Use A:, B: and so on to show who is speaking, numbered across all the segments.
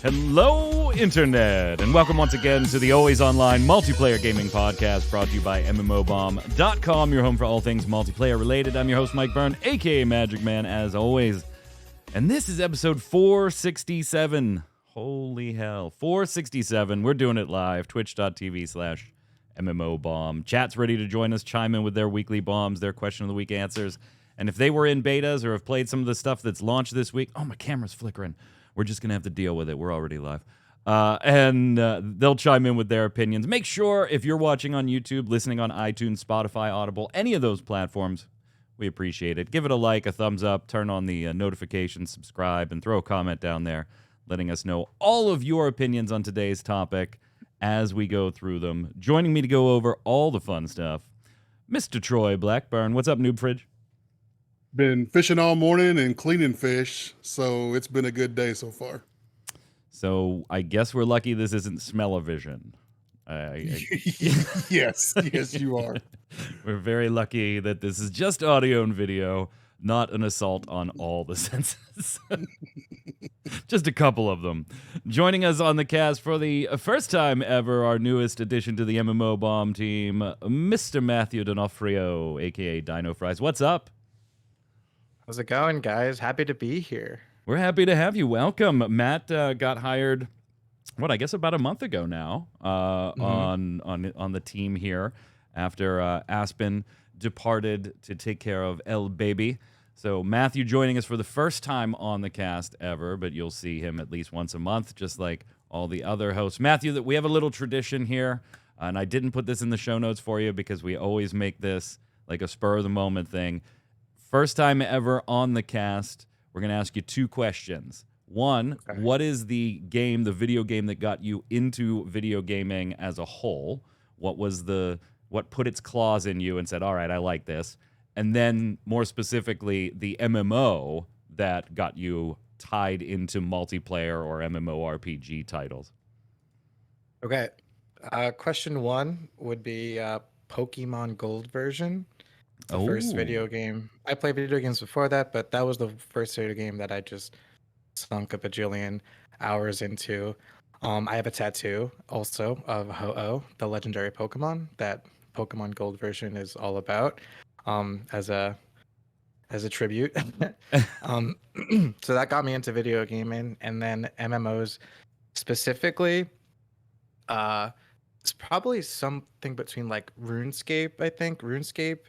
A: Hello, Internet, and welcome once again to the always online multiplayer gaming podcast brought to you by MMOBomb.com, your home for all things multiplayer related. I'm your host, Mike Byrne, aka Magicman, as always. And this is episode 467. Holy hell. 467. We're doing it live. Twitch.tv/MMOBomb. Chat's ready to join us, chime in with their weekly bombs, their question of the week answers. And if they were in betas or have played some of the stuff that's launched this week, oh, my camera's flickering. We're just going to have to deal with it. We're already live. And they'll chime in with their opinions. Make sure if you're watching on YouTube, listening on iTunes, Spotify, Audible, any of those platforms, we appreciate it. Give it a like, a thumbs up, turn on the notifications, subscribe, and throw a comment down there letting us know all of your opinions on today's topic as we go through them. Joining me to go over all the fun stuff, Mr. Troy Blackburn. What's up, Noob Fridge?
B: Been fishing all morning and cleaning fish, so it's been a good day so far.
A: So I guess we're lucky this isn't smell-o-vision.
B: Yes, you are.
A: We're very lucky that this is just audio and video, not an assault on all the senses. Just a couple of them. Joining us on the cast for the first time ever, our newest addition to the MMOBomb team, Mr. Matthew D'Onofrio, a.k.a. Dino Fries. What's up?
C: How's it going, guys? Happy to be here.
A: We're happy to have you. Welcome. Matt got hired, I guess about a month ago now, on the team here after Aspen departed to take care of El Baby. So Matthew joining us for the first time on the cast ever, but you'll see him at least once a month, just like all the other hosts. Matthew, that we have a little tradition here, and I didn't put this in the show notes for you because we always make this like a spur-of-the-moment thing. First time ever on the cast, we're going to ask you two questions. One, okay. What is the video game that got you into video gaming as a whole? What put its claws in you and said, all right, I like this? And then, more specifically, the MMO that got you tied into multiplayer or MMORPG titles.
C: Okay. Question one would be Pokemon Gold version. The first video game. I played video games before that, but that was the first video game that I just sunk a bajillion hours into. I have a tattoo also of Ho-Oh, the legendary Pokemon that Pokemon Gold version is all about, as a tribute. So that got me into video gaming, and then MMOs specifically. It's probably something between like RuneScape, I think. RuneScape.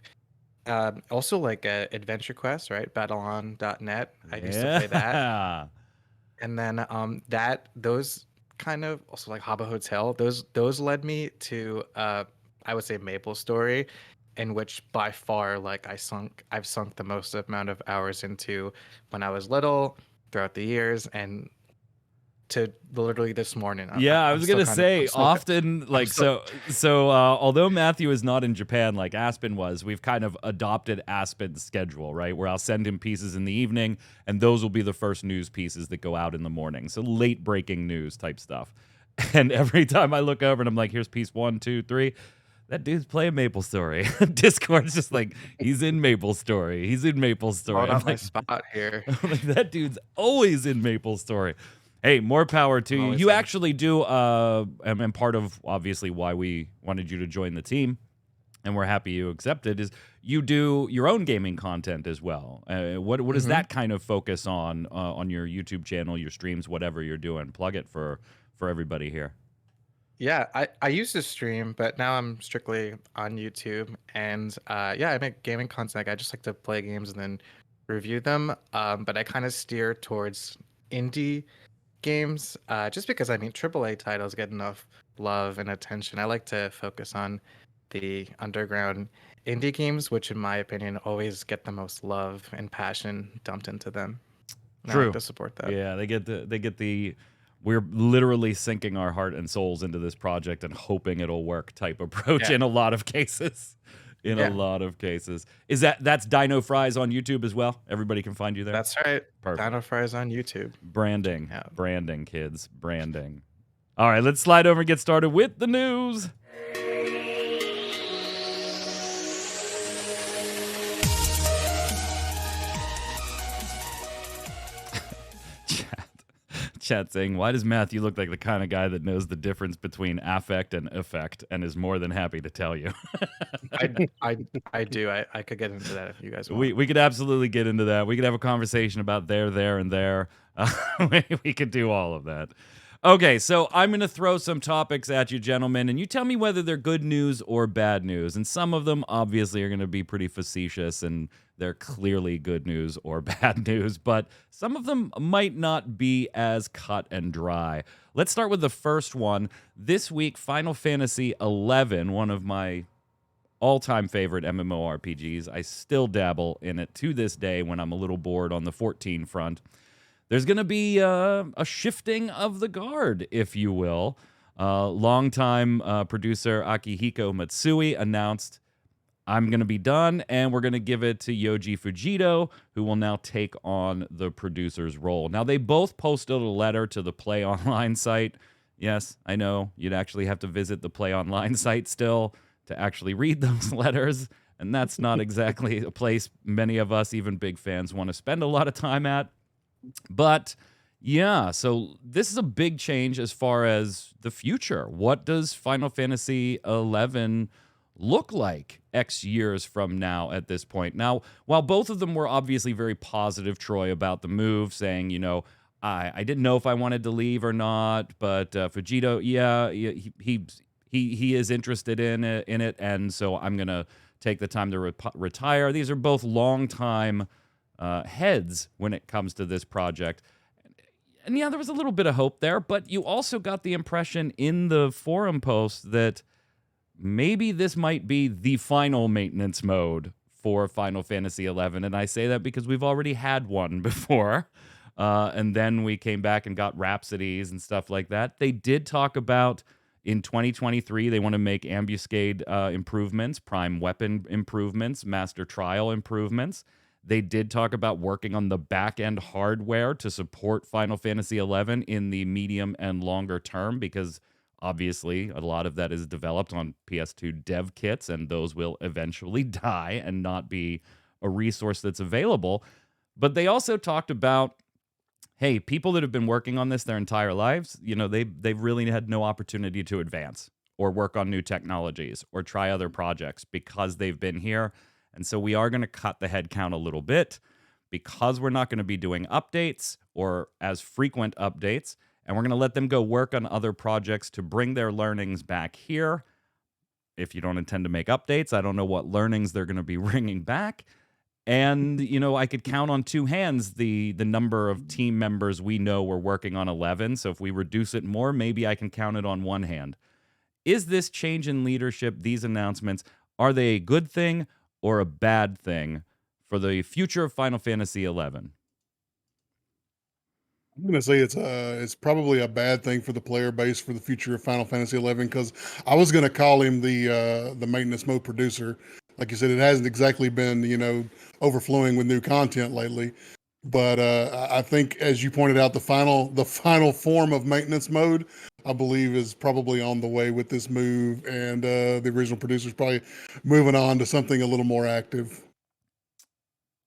C: Also like Adventure Quest, right? Battlon.net. I used to play that. And then those kind of also like Habbo Hotel, those led me to I would say MapleStory, in which by far like I've sunk the most amount of hours into when I was little throughout the years, and to literally this morning.
A: I was gonna say often like so. Although Matthew is not in Japan like Aspen was, we've kind of adopted Aspen's schedule, right? Where I'll send him pieces in the evening, and those will be the first news pieces that go out in the morning. So late breaking news type stuff. And every time I look over and I'm like, here's piece 1, 2, 3. That dude's playing MapleStory. Discord's just like, he's in MapleStory. He's in MapleStory.
C: I'm my spot here.
A: Like, that dude's always in MapleStory. Hey, more power to you. You actually do, and part of obviously why we wanted you to join the team, and we're happy you accepted, is you do your own gaming content as well. What does that kind of focus on your YouTube channel, your streams, whatever you're doing? Plug it for everybody here.
C: Yeah, I used to stream, but now I'm strictly on YouTube, and I make gaming content. I just like to play games and then review them, but I kind of steer towards indie games, just because AAA titles get enough love and attention. I like to focus on the underground indie games, which in my opinion always get the most love and passion dumped into them. And
A: True.
C: I like to support that.
A: Yeah, they get the we're literally sinking our heart and souls into this project and hoping it'll work type approach in a lot of cases. A lot of cases. That's Dino Fries on YouTube as well? Everybody can find you there?
C: That's right.
A: Perfect.
C: Dino Fries on YouTube.
A: Branding. Yeah. Branding, kids. Branding. All right, let's slide over and get started with the news. Chat saying, why does Matthew look like the kind of guy that knows the difference between affect and effect and is more than happy to tell you?
C: I do. I could get into that if you guys want.
A: We could absolutely get into that. We could have a conversation about there, and there. We could do all of that. Okay, so I'm going to throw some topics at you, gentlemen, and you tell me whether they're good news or bad news. And some of them, obviously, are going to be pretty facetious, and they're clearly good news or bad news. But some of them might not be as cut and dry. Let's start with the first one. This week, Final Fantasy XI, one of my all-time favorite MMORPGs. I still dabble in it to this day when I'm a little bored on the 14 front. There's going to be a shifting of the guard, if you will. Longtime producer Akihiko Matsui announced, I'm going to be done, and we're going to give it to Yoji Fujito, who will now take on the producer's role. Now, they both posted a letter to the Play Online site. Yes, I know, you'd actually have to visit the Play Online site still to actually read those letters, and that's not exactly a place many of us, even big fans, want to spend a lot of time at. But yeah, so this is a big change as far as the future. What does Final Fantasy XI look like X years from now at this point? Now, while both of them were obviously very positive, Troy, about the move, saying, you know, I didn't know if I wanted to leave or not, but Fujito, yeah, he is interested in it, and so I'm going to take the time to retire. These are both long-time heads when it comes to this project. And yeah, there was a little bit of hope there, but you also got the impression in the forum post that maybe this might be the final maintenance mode for Final Fantasy XI. And I say that because we've already had one before. And then we came back and got Rhapsodies and stuff like that. They did talk about in 2023, they want to make ambuscade improvements, prime weapon improvements, master trial improvements. They did talk about working on the back-end hardware to support Final Fantasy XI in the medium and longer term, because obviously a lot of that is developed on PS2 dev kits, and those will eventually die and not be a resource that's available. But they also talked about, hey, people that have been working on this their entire lives, you know, they've really had no opportunity to advance or work on new technologies or try other projects because they've been here. And so we are going to cut the head count a little bit because we're not going to be doing updates or as frequent updates. And we're going to let them go work on other projects to bring their learnings back here. If you don't intend to make updates, I don't know what learnings they're going to be bringing back. And, you know, I could count on two hands the number of team members we know were working on 11. So if we reduce it more, maybe I can count it on one hand. Is this change in leadership, these announcements, are they a good thing or a bad thing for the future of Final Fantasy XI?
B: I'm going to say it's probably a bad thing for the player base for the future of Final Fantasy XI, because I was going to call him the maintenance mode producer. Like you said, it hasn't exactly been, you know, overflowing with new content lately. But I think, as you pointed out, the final form of maintenance mode, I believe, is probably on the way with this move, and the original producer's probably moving on to something a little more active.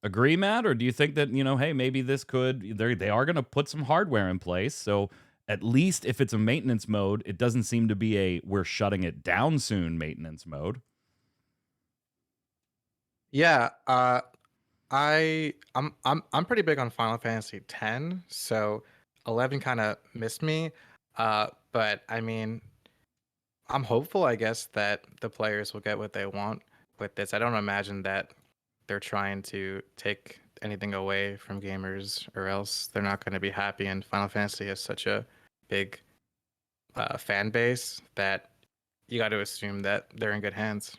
A: Agree, Matt? Or do you think that, you know, hey, maybe this could, they are going to put some hardware in place, so at least if it's a maintenance mode, it doesn't seem to be a we're shutting it down soon maintenance mode.
C: Yeah, I'm pretty big on Final Fantasy X, so 11 kind of missed me. But I mean, I'm hopeful, I guess, that the players will get what they want with this. I don't imagine that they're trying to take anything away from gamers, or else they're not going to be happy. And Final Fantasy has such a big fan base that you got to assume that they're in good hands.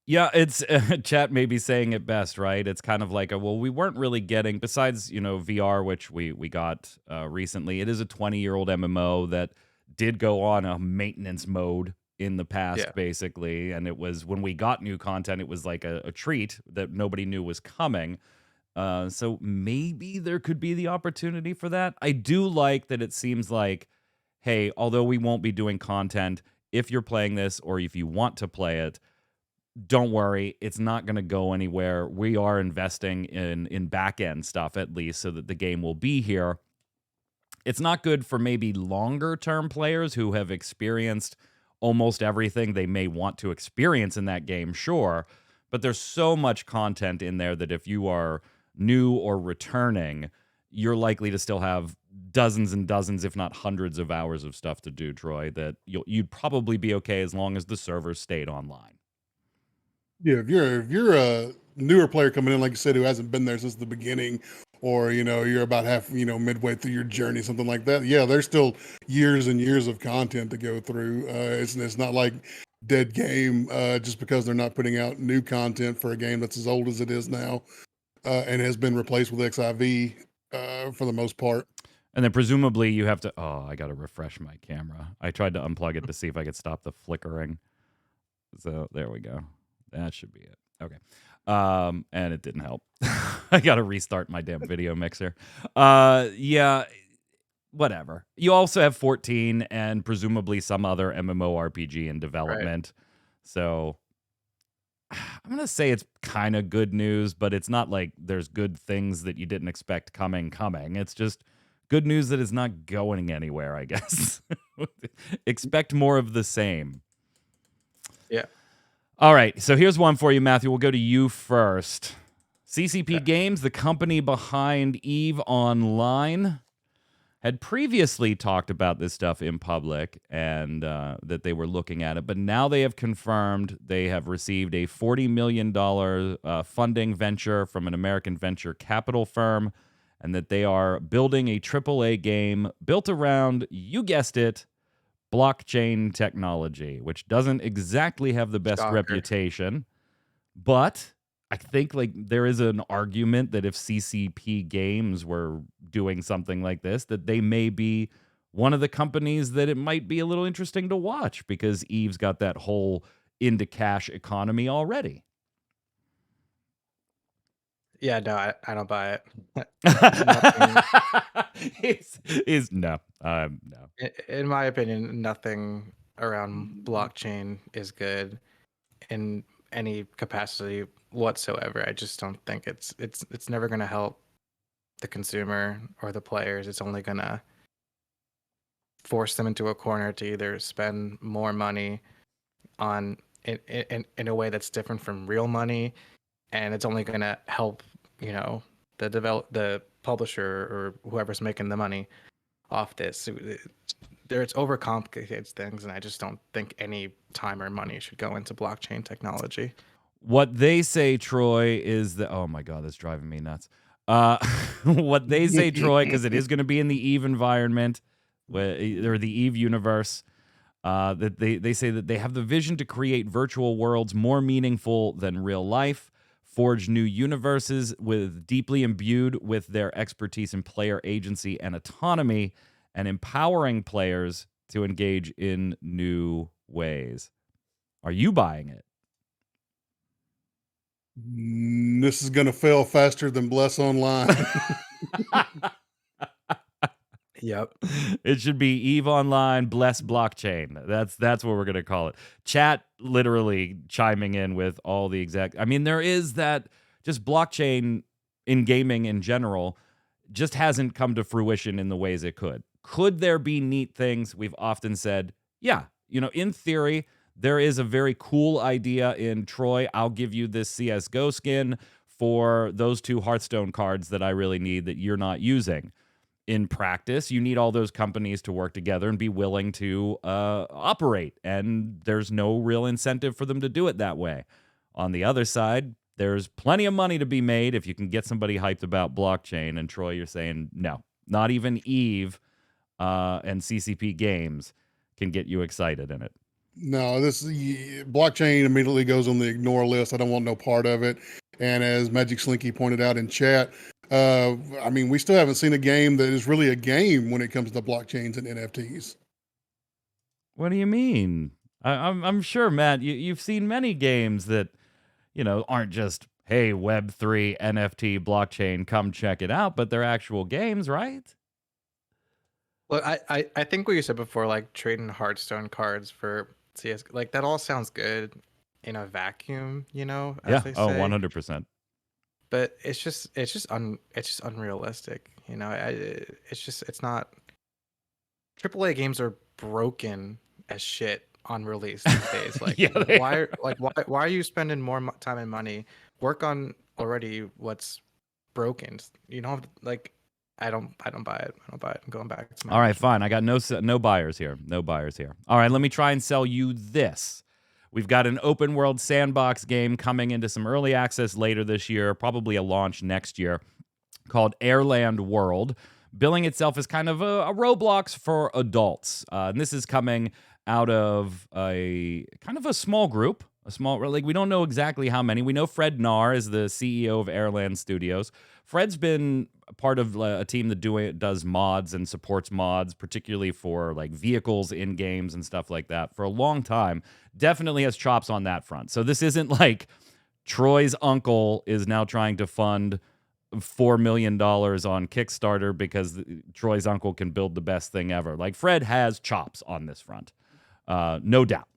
A: Yeah, it's chat may be saying it best, right? It's kind of like we weren't really getting, besides, you know, VR, which we got recently. It is a 20-year-old MMO that did go on a maintenance mode in the past, basically. And it was, when we got new content, it was like a treat that nobody knew was coming. So maybe there could be the opportunity for that. I do like that it seems like, hey, although we won't be doing content, if you're playing this or if you want to play it, don't worry, it's not going to go anywhere. We are investing in back-end stuff, at least, so that the game will be here. It's not good for maybe longer term players who have experienced almost everything they may want to experience in that game, sure. But there's so much content in there that if you are new or returning, you're likely to still have dozens and dozens, if not hundreds of hours of stuff to do, Troy, that you'd probably be okay as long as the servers stayed online.
B: Yeah, if you're a newer player coming in, like you said, who hasn't been there since the beginning, or you're about half, midway through your journey, something like that. Yeah, there's still years and years of content to go through. It's not like dead game just because they're not putting out new content for a game that's as old as it is now and has been replaced with XIV for the most part.
A: And then presumably you have to. Oh, I got to refresh my camera. I tried to unplug it to see if I could stop the flickering. So there we go. That should be it. Okay. And it didn't help. I got to restart my damn video mixer. Yeah, whatever. You also have 14 and presumably some other MMORPG in development. Right. So I'm going to say it's kind of good news, but it's not like there's good things that you didn't expect coming. It's just good news that it's not going anywhere, I guess. Expect more of the same.
C: Yeah.
A: All right, so here's one for you, Matthew. We'll go to you first. CCP Games, the company behind EVE Online, had previously talked about this stuff in public and that they were looking at it, but now they have confirmed they have received a $40 million funding venture from an American venture capital firm, and that they are building a AAA game built around, you guessed it, blockchain technology, which doesn't exactly have the best reputation, but I think there is an argument that if CCP Games were doing something like this, that they may be one of the companies that it might be a little interesting to watch, because EVE's got that whole into cash economy already.
C: Yeah, no, I don't buy
A: it. No.
C: In my opinion, nothing around blockchain is good in any capacity whatsoever. I just don't think it's never going to help the consumer or the players. It's only going to force them into a corner to either spend more money on in a way that's different from real money, and it's only going to help the publisher or whoever's making the money off this. It's overcomplicates things, and I just don't think any time or money should go into blockchain technology.
A: What they say, Troy, is that, oh my God, that's driving me nuts. What they say, Troy, because it is going to be in the EVE environment, or the EVE universe, that they say that they have the vision to create virtual worlds more meaningful than real life, forge new universes deeply imbued with their expertise in player agency and autonomy, and empowering players to engage in new ways. Are you buying it?
B: This is going to fail faster than Bless Online.
C: Yep.
A: It should be EVE Online, Bless Blockchain. That's what we're going to call it. Chat literally chiming in with all the exact... I mean, there is that just blockchain in gaming in general just hasn't come to fruition in the ways it could. Could there be neat things? We've often said, yeah, in theory, there is a very cool idea in Troy. I'll give you this CSGO skin for those 2 Hearthstone cards that I really need that you're not using. In practice, you need all those companies to work together and be willing to operate, and there's no real incentive for them to do it that way. On the other side, there's plenty of money to be made if you can get somebody hyped about blockchain, and Troy, you're saying no, not even EVE and CCP Games can get you excited in it.
B: No, this blockchain immediately goes on the ignore list. I don't want no part of it. And as Magic Slinky pointed out in chat, I mean, we still haven't seen a game that is really a game when it comes to blockchains and NFTs.
A: What do you mean? I'm sure, Matt, you've seen many games that, aren't just, hey, Web3, NFT, blockchain, come check it out, but they're actual games, right?
C: Look, I think what you said before, like trading Hearthstone cards for CS, like that all sounds good in a vacuum, as they say.
A: 100%.
C: But it's just unrealistic, it's not AAA games are broken as shit on release these days. Like,
A: Yeah,
C: why are you spending more time and money? Work on already what's broken. You know, like, I don't buy it. I don't buy it. I'm going back to my
A: All right,
C: original.
A: fine. I got no buyers here. No buyers here. All right, let me try and sell you this. We've got an open world sandbox game coming into some early access later this year, probably a launch next year, called Airland World, billing itself as kind of a Roblox for adults. And this is coming out of a kind of a small group, we don't know exactly how many. We know Fred Nahr is the CEO of Airland Studios. Fred's been part of a team that does mods and supports mods, particularly for like vehicles in games and stuff like that for a long time. Definitely has chops on that front. So this isn't like Troy's uncle is now trying to fund $4 million on Kickstarter because Troy's uncle can build the best thing ever. Like, Fred has chops on this front. No doubt.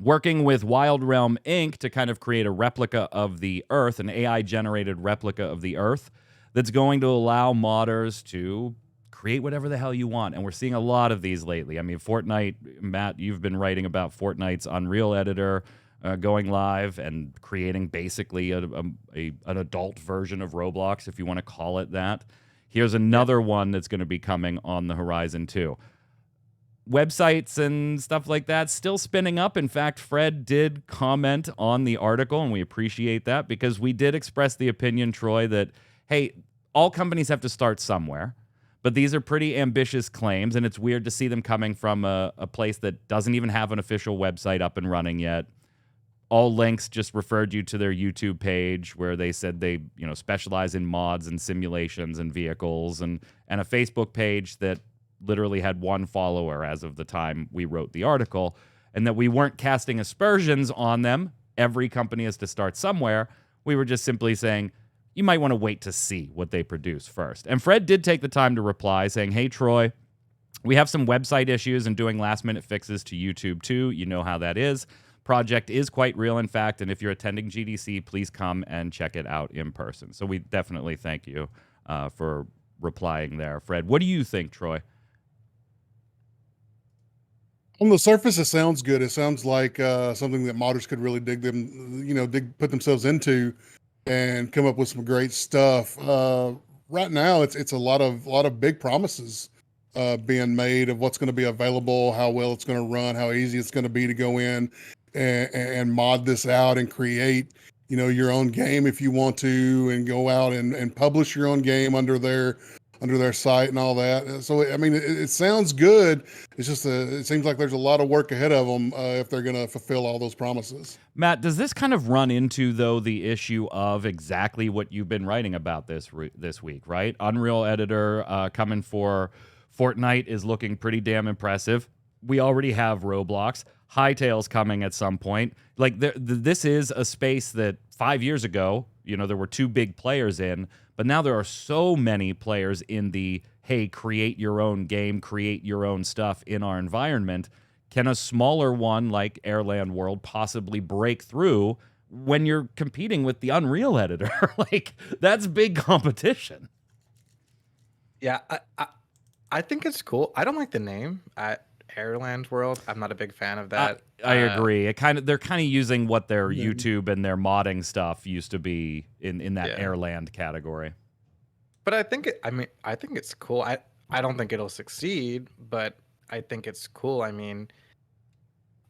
A: Working with Wild Realm Inc. to kind of create a replica of the Earth, an AI-generated replica of the Earth that's going to allow modders to create whatever the hell you want. And we're seeing a lot of these lately. I mean, Fortnite, Matt, you've been writing about Fortnite's Unreal Editor going live and creating basically an adult version of Roblox, if you want to call it that. Here's another one that's going to be coming on the horizon too. Websites and stuff like that still spinning up. In fact, Fred did comment on the article, and we appreciate that because we did express the opinion, Troy, that, hey, all companies have to start somewhere, but these are pretty ambitious claims, and it's weird to see them coming from a place that doesn't even have an official website up and running yet. All links just referred you to their YouTube page where they said they, specialize in mods and simulations and vehicles, and a Facebook page that literally had one follower as of the time we wrote the article, and that we weren't casting aspersions on them. Every company has to start somewhere. We were just simply saying, you might want to wait to see what they produce first. And Fred did take the time to reply saying, hey, Troy, we have some website issues and doing last-minute fixes to YouTube too. You know how that is. Project is quite real, in fact, and if you're attending GDC, please come and check it out in person. So we definitely thank you for replying there, Fred. What do you think, Troy?
B: On the surface, it sounds good. It sounds like something that modders could really put themselves into and come up with some great stuff. Right now, it's a lot of big promises being made of what's going to be available, how well it's going to run, how easy it's going to be to go in and mod this out and create, your own game if you want to, and go out and publish your own game under their site and all that. So, I mean, it sounds good. It's just it seems like there's a lot of work ahead of them if they're going to fulfill all those promises.
A: Matt, does this kind of run into, though, the issue of exactly what you've been writing about this week, right? Unreal Editor coming for Fortnite is looking pretty damn impressive. We already have Roblox. Hightail's coming at some point. Like, this is a space that 5 years ago, there were two big players in, but now there are so many players in the, hey, create your own game, create your own stuff in our environment. Can a smaller one like Airland World possibly break through when you're competing with the Unreal Editor? Like, that's big competition.
C: Yeah, I think it's cool. I don't like the name. Airland World. I'm not a big fan of that.
A: I agree. They're kind of using what their YouTube and their modding stuff used to be in that Airland category.
C: But I think it's cool. I don't think it'll succeed, but I think it's cool. I mean,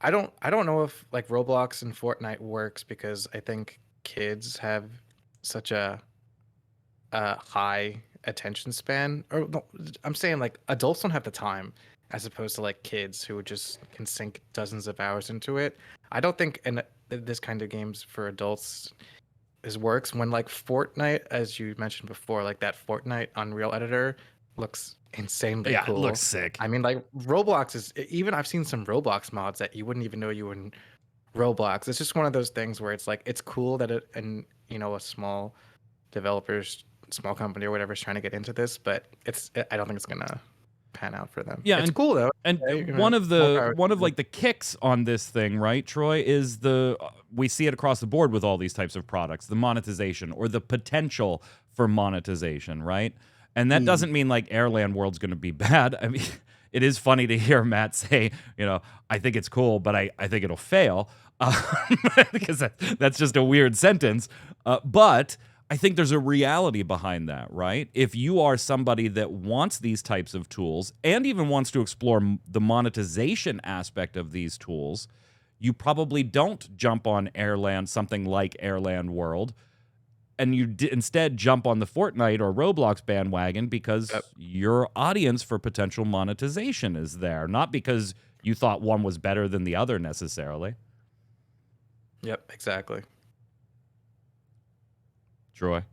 C: I don't know if like Roblox and Fortnite works because I think kids have such a high attention span. Or no, I'm saying like adults don't have the time, as opposed to like kids who just can sink dozens of hours into it. I don't think this kind of games for adults works when like Fortnite, as you mentioned before, like that Fortnite Unreal Editor looks insanely cool.
A: It looks sick.
C: I mean, like Roblox is, even I've seen some Roblox mods that you wouldn't even know you were in Roblox. It's just one of those things where it's like, it's cool that a small developers, small company or whatever is trying to get into this, but I don't think it's gonna pan out for them.
A: Yeah,
C: it's cool though.
A: And one of like the kicks on this thing, right, Troy, is we see it across the board with all these types of products, the monetization or the potential for monetization, right? And that doesn't mean like Airland World's going to be bad. I mean, it is funny to hear Matt say, I think it's cool, but I think it'll fail, because that's just a weird sentence. But I think there's a reality behind that, right? If you are somebody that wants these types of tools and even wants to explore the monetization aspect of these tools, you probably don't jump on something like Airland World, and you instead jump on the Fortnite or Roblox bandwagon because your audience for potential monetization is there, not because you thought one was better than the other necessarily.
C: Yep, exactly.
A: Troy.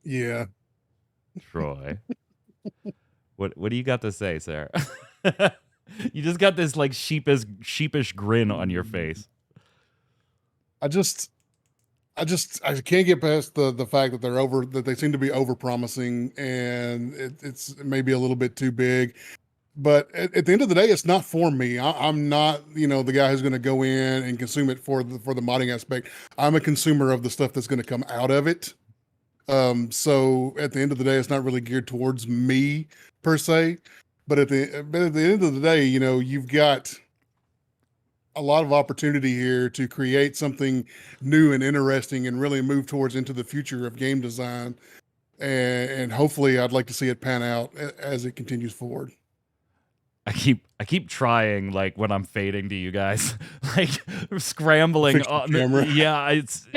B: Yeah.
A: Troy. What do you got to say, Sarah? You just got this like sheepish grin on your face.
B: I can't get past the fact that they seem to be over promising, and it's maybe a little bit too big. But at the end of the day, it's not for me. I'm not, the guy who's going to go in and consume it for the modding aspect. I'm a consumer of the stuff that's going to come out of it. So at the end of the day, it's not really geared towards me per se. But at the end of the day, you've got a lot of opportunity here to create something new and interesting and really move towards into the future of game design. And hopefully I'd like to see it pan out as it continues forward.
A: I keep trying, like when I'm fading to you guys, like scrambling on
B: camera.
A: Yeah, it's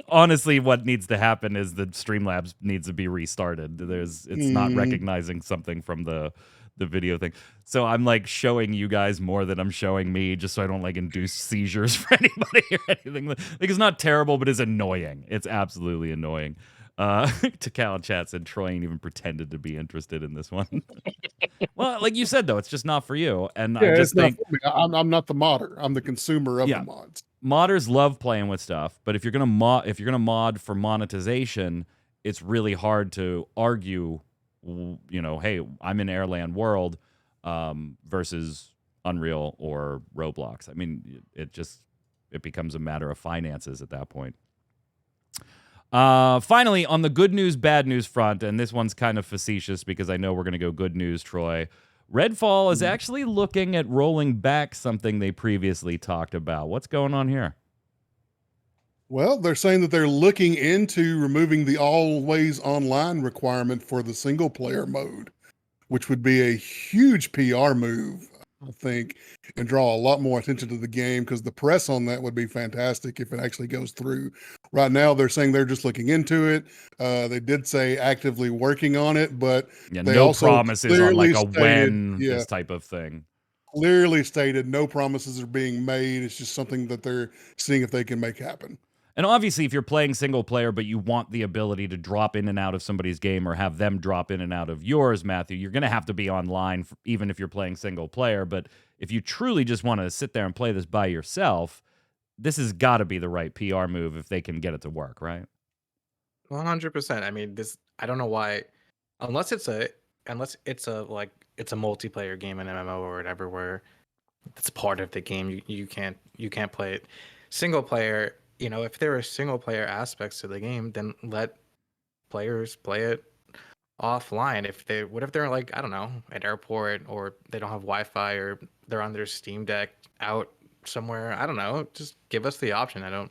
A: honestly what needs to happen is the Streamlabs needs to be restarted. It's not recognizing something from the video thing. So I'm like showing you guys more than I'm showing me, just so I don't like induce seizures for anybody or anything. Like, it's not terrible, but it's annoying. It's absolutely annoying. Takal in chat said Troy ain't even pretended to be interested in this one. Well, like you said though, it's just not for you. And I just think
B: I'm not the modder. I'm the consumer of the mods.
A: Modders love playing with stuff, but if you're gonna mod for monetization, it's really hard to argue, hey, I'm in Airland World versus Unreal or Roblox. I mean, it becomes a matter of finances at that point. Finally, on the good news, bad news front, and this one's kind of facetious because I know we're going to go good news, Troy. Redfall is actually looking at rolling back something they previously talked about. What's going on here?
B: Well, they're saying that they're looking into removing the always online requirement for the single player mode, which would be a huge PR move, I think, and draw a lot more attention to the game, because the press on that would be fantastic if it actually goes through. Right now, they're saying they're just looking into it. They did say actively working on it, but they
A: no
B: also
A: promises on like a
B: stated,
A: when this type of thing.
B: Clearly stated, no promises are being made. It's just something that they're seeing if they can make happen.
A: And obviously, if you're playing single player, but you want the ability to drop in and out of somebody's game or have them drop in and out of yours, Matthew, you're going to have to be online, even if you're playing single player. But if you truly just want to sit there and play this by yourself, this has got to be the right PR move if they can get it to work, right?
C: 100%. I mean, I don't know why, unless it's a multiplayer game in MMO or whatever, where it's part of the game, you can't play it single player. If there are single player aspects to the game, then let players play it offline. What if they're like, I don't know, at airport, or they don't have Wi-Fi, or they're on their Steam Deck out somewhere? I don't know. Just give us the option.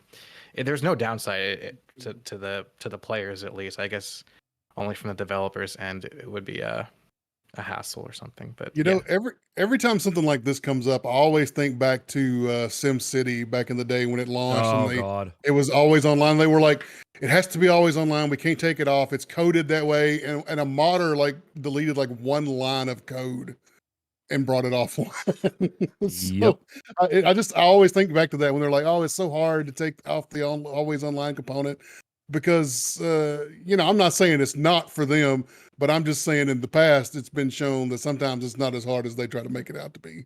C: There's no downside to the players, at least. I guess only from the developers, and it would be a hassle or something. But
B: every time something like this comes up, I always think back to SimCity back in the day when it launched.
A: Oh, God.
B: It was always online. They were like, it has to be always online. We can't take it off. It's coded that way. And a modder deleted one line of code and brought it offline. I always think back to that when they're like, oh, it's so hard to take off the always online component, because I'm not saying it's not for them, but I'm just saying in the past it's been shown that sometimes it's not as hard as they try to make it out to be.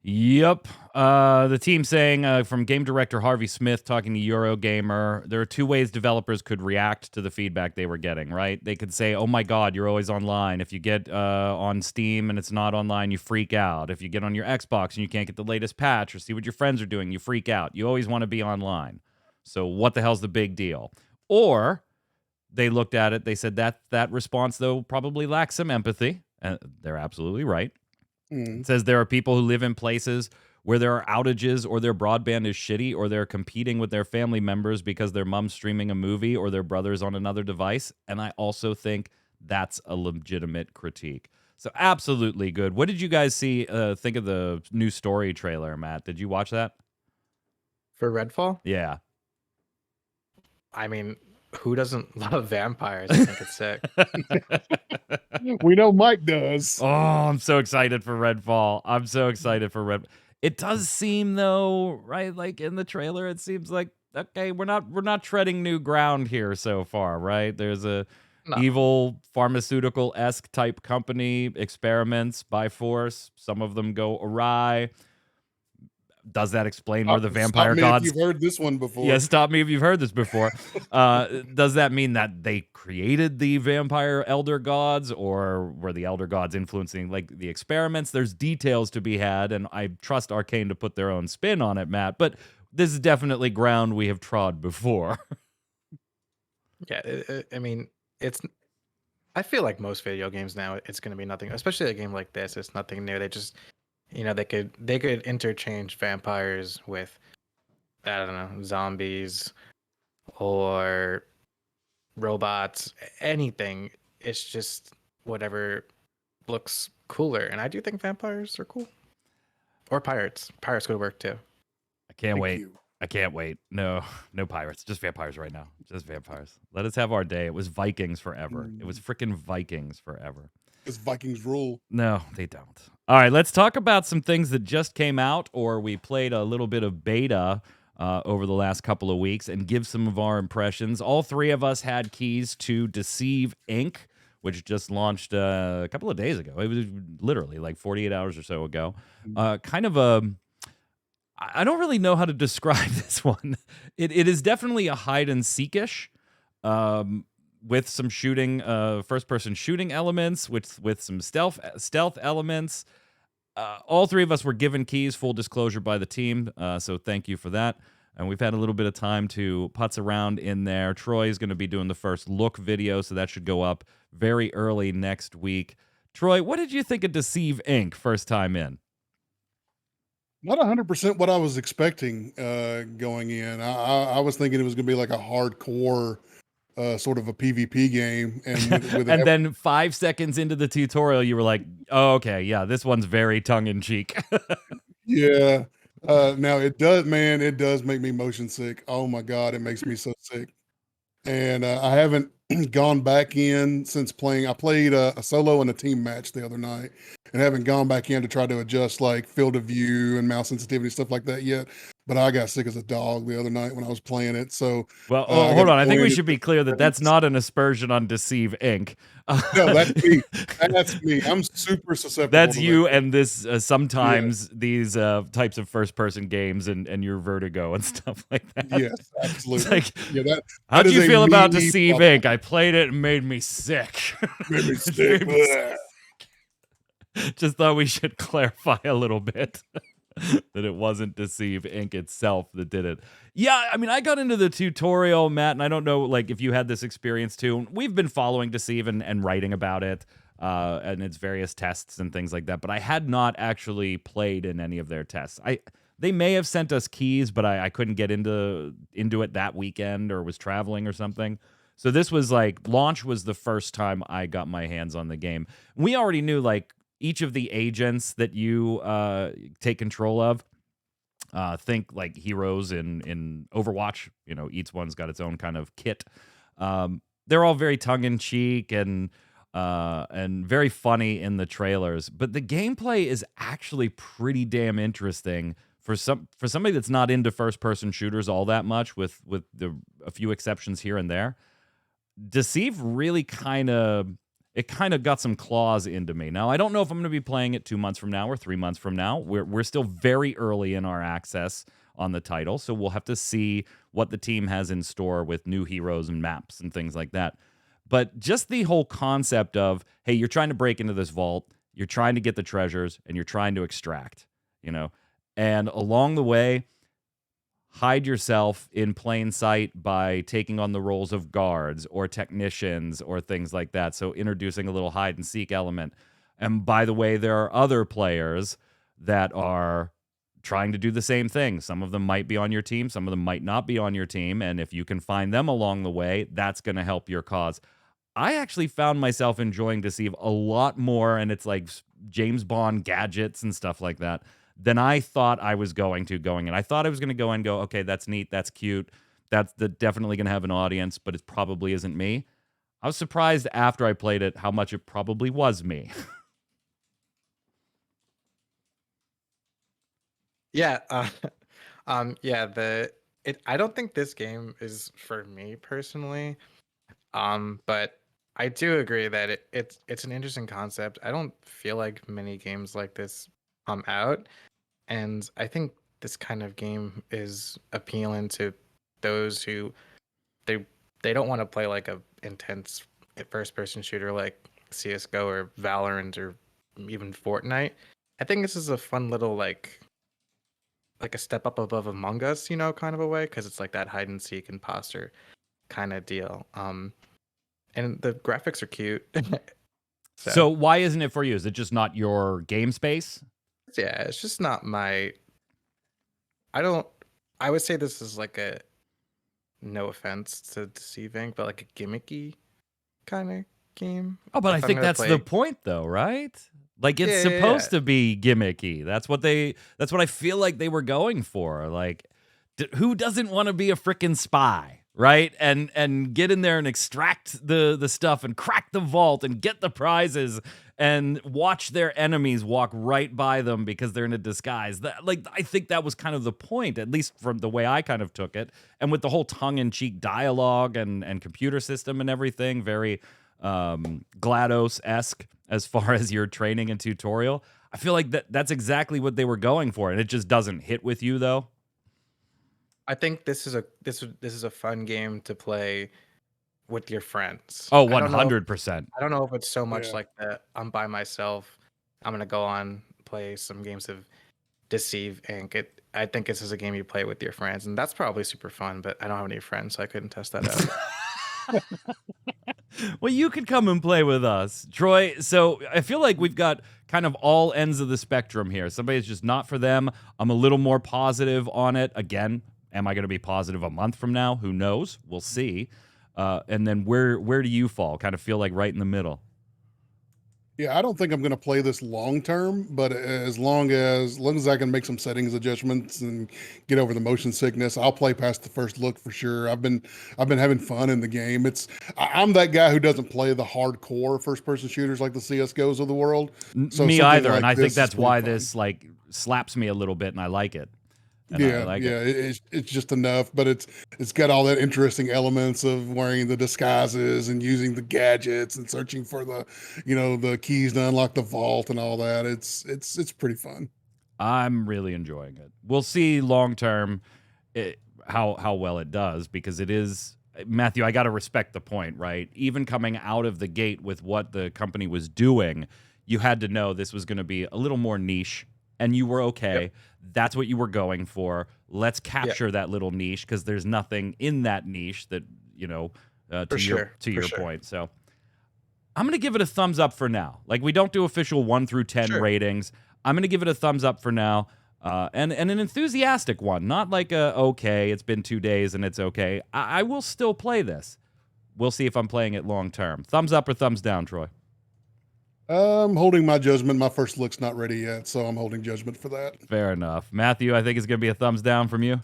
A: Yep. The team saying, from game director Harvey Smith talking to Eurogamer, there are two ways developers could react to the feedback they were getting, right? They could say, oh my God, you're always online. If you get on Steam and it's not online, you freak out. If you get on your Xbox and you can't get the latest patch or see what your friends are doing, you freak out. You always want to be online. So what the hell's the big deal? Or they looked at it, they said that response, though, probably lacks some empathy. And they're absolutely right. It says there are people who live in places where there are outages or their broadband is shitty or they're competing with their family members because their mom's streaming a movie or their brother's on another device. And I also think that's a legitimate critique. So absolutely good. What did you guys think of the new story trailer, Matt? Did you watch that?
C: For Redfall?
A: Yeah.
C: I mean, who doesn't love vampires? I think it's sick.
B: We know Mike does.
A: Oh, I'm so excited for Redfall. I'm so excited for Red. It does seem, though, right? Like in the trailer, it seems like, okay, we're not treading new ground here so far, right? There's a evil pharmaceutical-esque type company, experiments by force. Some of them go awry. Does that explain where the vampire gods?
B: If you've heard this one before.
A: Yeah, stop me if you've heard this before. Does that mean that they created the vampire elder gods, or were the elder gods influencing like the experiments? There's details to be had, and I trust Arcane to put their own spin on it, Matt. But this is definitely ground we have trod before.
C: Yeah, I mean, I feel like most video games now, it's going to be nothing, especially a game like this. It's nothing new. They just, they could interchange vampires with, I don't know, zombies or robots, anything. It's just whatever looks cooler. And I do think vampires are cool. Or pirates. Pirates could work too.
A: I can't wait. I can't wait. No pirates. Just vampires right now. Just vampires. Let us have our day. It was Vikings forever. It was freaking Vikings forever.
B: Because Vikings rule.
A: No, they don't. All right, let's talk about some things that just came out, or we played a little bit of beta over the last couple of weeks, and give some of our impressions. All three of us had keys to Deceive Inc., which just launched a couple of days ago. It was literally like 48 hours or so ago. Kind of a... I don't really know how to describe this one. It is definitely a hide-and-seek-ish, with some shooting, first-person shooting elements, with some stealth elements. All three of us were given keys, full disclosure, by the team, so thank you for that. And we've had a little bit of time to putz around in there. Troy is going to be doing the first look video, so that should go up very early next week. Troy, what did you think of Deceive Inc. first time in?
B: Not 100% what I was expecting going in. I was thinking it was going to be like a hardcore sort of a PvP game. And,
A: and then 5 seconds into the tutorial, you were like, oh, okay, yeah, this one's very tongue-in-cheek.
B: Yeah. Now, it does make me motion sick. Oh, my God, it makes me so sick. And I haven't gone back in since playing. I played a solo and a team match the other night, and haven't gone back in to try to adjust like field of view and mouse sensitivity, stuff like that yet. But I got sick as a dog the other night when I was playing it. So,
A: well, hold on. I think we should be clear that that's not an aspersion on Deceive Inc.
B: No, that's me. That's me. I'm super susceptible.
A: That's you and this sometimes these types of first-person games and your vertigo and stuff like that.
B: Yes, absolutely.
A: Like, how do you feel about Deceive Inc? I played it and made me sick.
B: Made me sick.
A: Just thought we should clarify a little bit. That it wasn't Deceive Inc. itself that did it. Yeah, I mean, I got into the tutorial, Matt, and I don't know like if you had this experience too. We've been following Deceive and writing about it and its various tests and things like that, but I had not actually played in any of their tests. They may have sent us keys, but I couldn't get into it that weekend or was traveling or something. So this was like, launch was the first time I got my hands on the game. We already knew like each of the agents that you take control of, think like heroes in Overwatch, each one's got its own kind of kit. They're all very tongue-in-cheek and very funny in the trailers, but the gameplay is actually pretty damn interesting for somebody that's not into first-person shooters all that much, with a few exceptions here and there. Deceive really kind of got some claws into me. Now, I don't know if I'm going to be playing it 2 months from now or 3 months from now. We're still very early in our access on the title, so we'll have to see what the team has in store with new heroes and maps and things like that. But just the whole concept of, hey, you're trying to break into this vault, you're trying to get the treasures, and you're trying to extract, And along the way, hide yourself in plain sight by taking on the roles of guards or technicians or things like that. So introducing a little hide and seek element. And by the way, there are other players that are trying to do the same thing. Some of them might be on your team, some of them might not be on your team. And if you can find them along the way, that's going to help your cause. I actually found myself enjoying Deceive a lot more, and it's like James Bond gadgets and stuff like that, than I thought I was going in. I thought I was going to go and go, okay, that's neat, that's cute, that's definitely going to have an audience, but it probably isn't me. I was surprised after I played it how much it probably was me.
C: Yeah, yeah. I don't think this game is for me personally. But I do agree that it's an interesting concept. I don't feel like many games like this come out, and I think this kind of game is appealing to those who they they don't want to play like a intense first person shooter like CS:GO or Valorant or even Fortnite. I think this is a fun little like a step up above Among Us, kind of a way, because it's like that hide and seek imposter kind of deal. And the graphics are cute.
A: So why isn't it for you? Is it just not your game space?
C: Yeah, it's just not my. I would say this is like a, no offense to Deceive Inc, but like a gimmicky kind of game.
A: Oh, but I think that's the point, though, right? Like, it's supposed to be gimmicky. That's what I feel like they were going for. Like, who doesn't want to be a freaking spy, right? And get in there and extract the stuff and crack the vault and get the prizes and watch their enemies walk right by them because they're in a disguise. I think that was kind of the point, at least from the way I kind of took it. And with the whole tongue-in-cheek dialogue and computer system and everything, very GLaDOS-esque as far as your training and tutorial. I feel like that's exactly what they were going for, and it just doesn't hit with you, though.
C: I think this is a fun game to play with your friends.
A: Oh, 100%.
C: I don't know if it's so much like that. I'm by myself. I'm gonna go on play some games of Deceive Inc. I think this is a game you play with your friends, and that's probably super fun. But I don't have any friends, so I couldn't test that out.
A: Well, you could come and play with us, Troy. So I feel like we've got kind of all ends of the spectrum here. Somebody's just not for them. I'm a little more positive on it. Again, am I going to be positive a month from now? Who knows? We'll see. And then where do you fall? Kind of feel like right in the middle.
B: Yeah, I don't think I'm going to play this long term, but as long as I can make some settings adjustments and get over the motion sickness, I'll play past the first look for sure. I've been having fun in the game. I'm that guy who doesn't play the hardcore first person shooters like the CS:GOs of the world. So
A: me either, and I think that's why this like slaps me a little bit, and I like it. And
B: it's just enough, but it's got all that interesting elements of wearing the disguises and using the gadgets and searching for the keys to unlock the vault and all that. It's pretty fun.
A: I'm really enjoying it. We'll see long term how well it does, because it is, Matthew, I got to respect the point, right? Even coming out of the gate with what the company was doing, you had to know this was going to be a little more niche, and you were okay. Yep. That's what you were going for. Let's capture that little niche, because there's nothing in that niche that, to your point. So I'm going to give it a thumbs up for now. Like, we don't do official 1 through 10 ratings. I'm going to give it a thumbs up for now. And an enthusiastic one, not like okay, it's been 2 days and it's okay. I will still play this. We'll see if I'm playing it long term. Thumbs up or thumbs down, Troy?
B: I'm holding my judgment. My first look's not ready yet, so I'm holding judgment for that.
A: Fair enough. Matthew, I think it's going to be a thumbs down from you.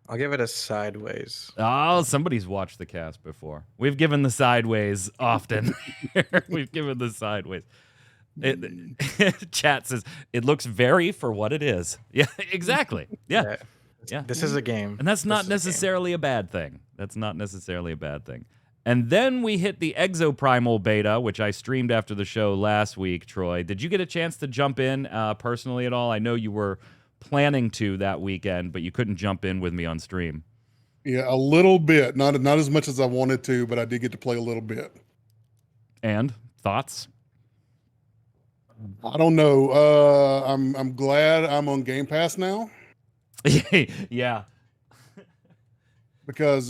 C: I'll give it a sideways.
A: Oh, somebody's watched the cast before. We've given the sideways often. We've given the sideways. Chat says, it looks very for what it is. Yeah, exactly. Yeah.
C: This is a game.
A: And that's not necessarily a bad thing. That's not necessarily a bad thing. And then we hit the Exoprimal beta, which I streamed after the show last week, Troy. Did you get a chance to jump in personally at all? I know you were planning to that weekend, but you couldn't jump in with me on stream.
B: Yeah, a little bit. Not as much as I wanted to, but I did get to play a little bit.
A: And thoughts?
B: I don't know. I'm glad I'm on Game Pass now.
A: Yeah.
B: because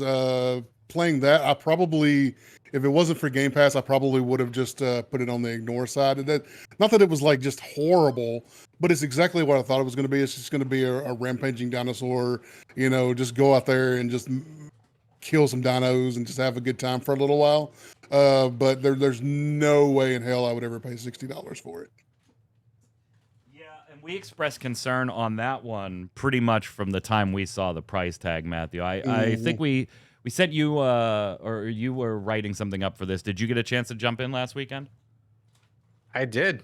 B: playing that, I probably, if it wasn't for Game Pass, I probably would have just put it on the ignore side. And that, not that it was like just horrible, but it's exactly what I thought it was going to be. It's just going to be a rampaging dinosaur, just go out there and just kill some dinos and just have a good time for a little while. But there's no way in hell I would ever pay $60 for it.
A: Yeah, and we expressed concern on that one pretty much from the time we saw the price tag, Matthew. I think we sent you, or you were writing something up for this. Did you get a chance to jump in last weekend?
C: I did.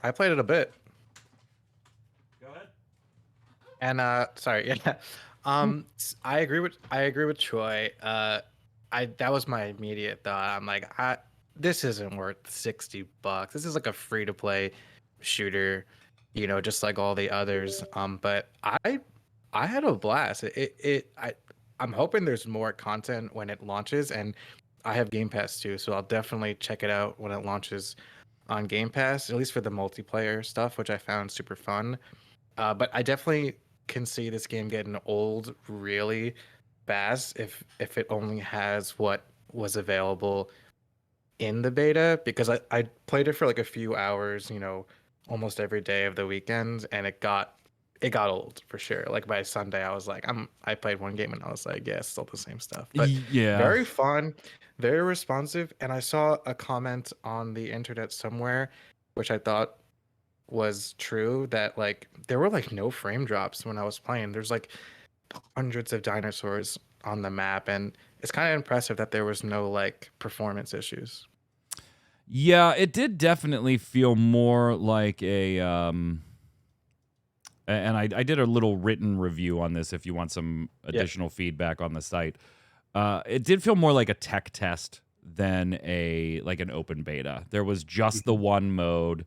C: I played it a bit.
A: Go ahead.
C: And sorry, yeah. I agree with Troy. That was my immediate thought. I'm like, this isn't worth $60. This is like a free to play shooter, just like all the others. But I had a blast. I'm hoping there's more content when it launches, and I have Game Pass too, so I'll definitely check it out when it launches on Game Pass, at least for the multiplayer stuff, which I found super fun. But I definitely can see this game getting old really fast if it only has what was available in the beta, because I played it for like a few hours, almost every day of the weekend, and it got old for sure. Like by Sunday, I was like, I played one game and I was like, yeah, it's still the same stuff. But
A: yeah,
C: very fun, very responsive. And I saw a comment on the internet somewhere, which I thought was true, that like there were like no frame drops when I was playing. There's like hundreds of dinosaurs on the map, and it's kind of impressive that there was no like performance issues.
A: Yeah, it did definitely feel more like a and I did a little written review on this if you want some additional feedback on the site. It did feel more like a tech test than an open beta. There was just the one mode.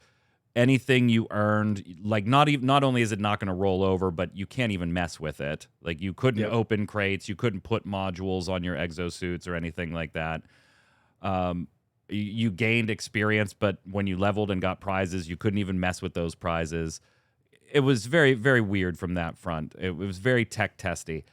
A: Anything you earned, like not only is it not going to roll over, but you can't even mess with it. Like you couldn't open crates, you couldn't put modules on your exosuits or anything like that. You gained experience, but when you leveled and got prizes, you couldn't even mess with those prizes. It was very, very weird from that front. It was very tech testy.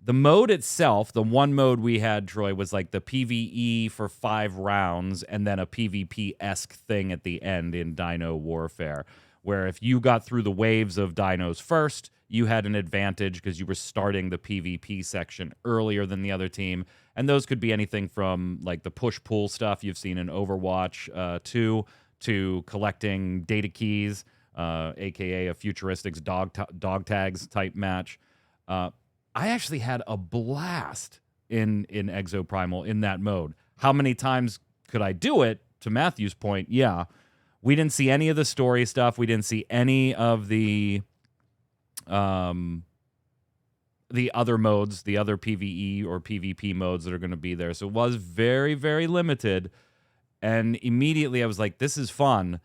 A: The mode itself, the one mode we had, Troy, was like the PvE for 5 rounds and then a PvP-esque thing at the end in Dino Warfare, where if you got through the waves of dinos first, you had an advantage because you were starting the PvP section earlier than the other team. And those could be anything from like the push-pull stuff you've seen in Overwatch 2 to collecting data keys, a.k.a. a futuristics dog tags type match. I actually had a blast in Exoprimal in that mode. How many times could I do it? To Matthew's point, yeah. We didn't see any of the story stuff. We didn't see any of the other modes, the other PvE or PvP modes that are going to be there. So it was very, very limited. And immediately I was like, this is fun.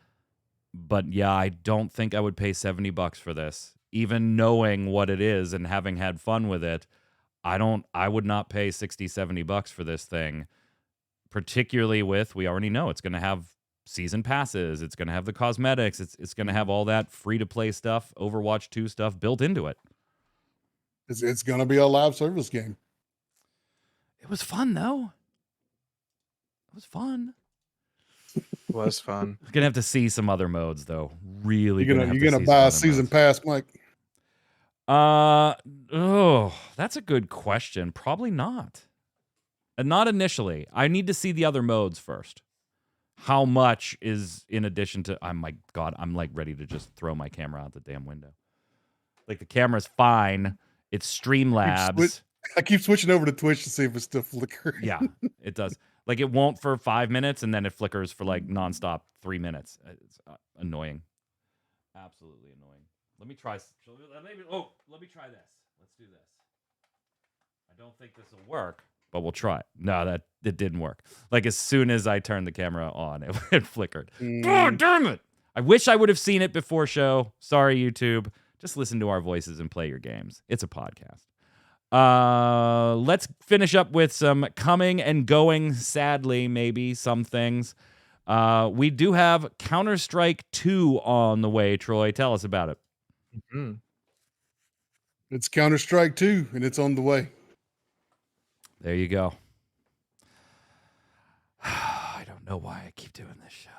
A: But yeah, I don't think I would pay $70 for this. Even knowing what it is and having had fun with it, I would not pay $60-$70 for this thing. Particularly with, we already know it's going to have season passes, it's going to have the cosmetics, it's going to have all that free-to-play stuff, Overwatch 2 stuff built into it.
B: It's going to be a live service game.
A: It was fun, though. It was fun.
C: Was fun.
A: You're gonna have to see some other modes, though. Really,
B: you're gonna buy a season pass, Mike?
A: That's a good question. Probably not. Not initially. I need to see the other modes first. How much is in addition to? Oh my God, I'm like ready to just throw my camera out the damn window. Like the camera's fine. It's Streamlabs.
B: I keep switching over to Twitch to see if it's still flickering.
A: Yeah, it does. Like it won't for 5 minutes, and then it flickers for like nonstop 3 minutes. It's annoying, absolutely annoying. Let me try. Let me try this. Let's do this. I don't think this will work, but we'll try it. No, it didn't work. Like as soon as I turned the camera on, it flickered. God damn it! I wish I would have seen it before show. Sorry, YouTube. Just listen to our voices and play your games. It's a podcast. Let's finish up with some coming and going, sadly, maybe, some things. We do have Counter-Strike 2 on the way, Troy. Tell us about it.
C: Mm-hmm.
B: It's Counter-Strike 2, and it's on the way.
A: There you go. I don't know why I keep doing this show.